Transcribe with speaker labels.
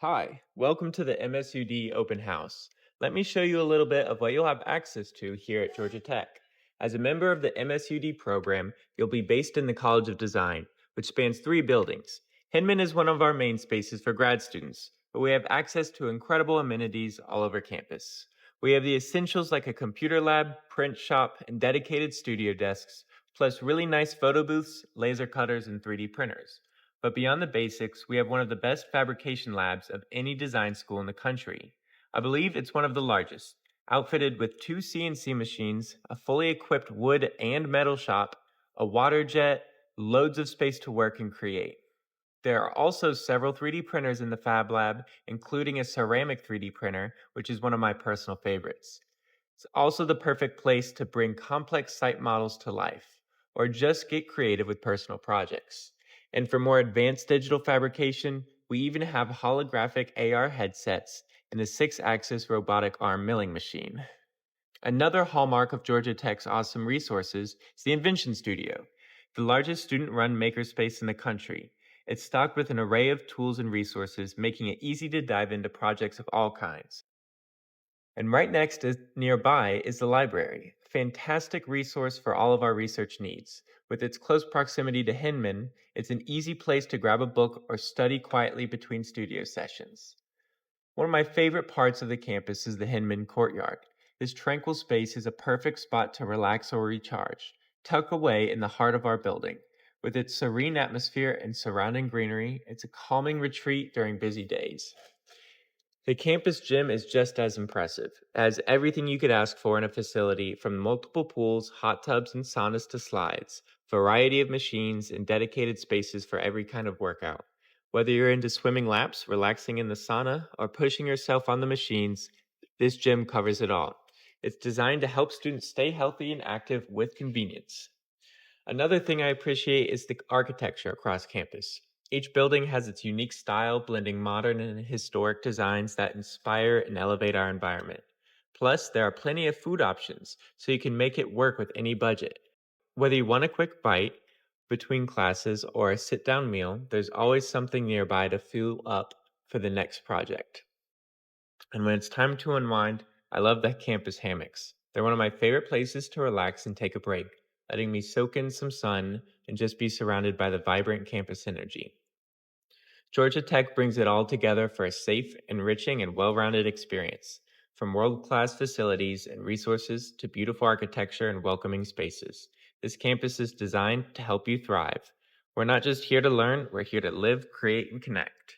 Speaker 1: Hi, welcome to the MSUD Open House. Let me show you a little bit of what you'll have access to here at Georgia Tech. As a member of the MSUD program, you'll be based in the College of Design, which spans three buildings. Hinman is one of our main spaces for grad students, but we have access to incredible amenities all over campus. We have the essentials like a computer lab, print shop, and dedicated studio desks, plus really nice photo booths, laser cutters, and 3D printers. But beyond the basics, we have one of the best fabrication labs of any design school in the country. I believe it's one of the largest, outfitted with two CNC machines, a fully equipped wood and metal shop, a water jet, loads of space to work and create. There are also several 3D printers in the Fab Lab, including a ceramic 3D printer, which is one of my personal favorites. It's also the perfect place to bring complex site models to life, or just get creative with personal projects. And for more advanced digital fabrication, we even have holographic AR headsets and a 6-axis robotic arm milling machine. Another hallmark of Georgia Tech's awesome resources is the Invention Studio, the largest student-run makerspace in the country. It's stocked with an array of tools and resources, making it easy to dive into projects of all kinds. And right next is nearby is the library, a fantastic resource for all of our research needs. With its close proximity to Hinman, it's an easy place to grab a book or study quietly between studio sessions. One of my favorite parts of the campus is the Hinman Courtyard. This tranquil space is a perfect spot to relax or recharge, tucked away in the heart of our building. With its serene atmosphere and surrounding greenery, it's a calming retreat during busy days. The campus gym is just as impressive. It has everything you could ask for in a facility, from multiple pools, hot tubs, and saunas to slides, variety of machines, and dedicated spaces for every kind of workout. Whether you're into swimming laps, relaxing in the sauna, or pushing yourself on the machines, this gym covers it all. It's designed to help students stay healthy and active with convenience. Another thing I appreciate is the architecture across campus. Each building has its unique style, blending modern and historic designs that inspire and elevate our environment. Plus, there are plenty of food options, so you can make it work with any budget. Whether you want a quick bite between classes or a sit down meal, there's always something nearby to fuel up for the next project. And when it's time to unwind, I love the campus hammocks. They're one of my favorite places to relax and take a break, letting me soak in some sun and just be surrounded by the vibrant campus energy. Georgia Tech brings it all together for a safe, enriching, and well rounded experience. From world class facilities and resources to beautiful architecture and welcoming spaces, this campus is designed to help you thrive. We're not just here to learn, we're here to live, create, and connect.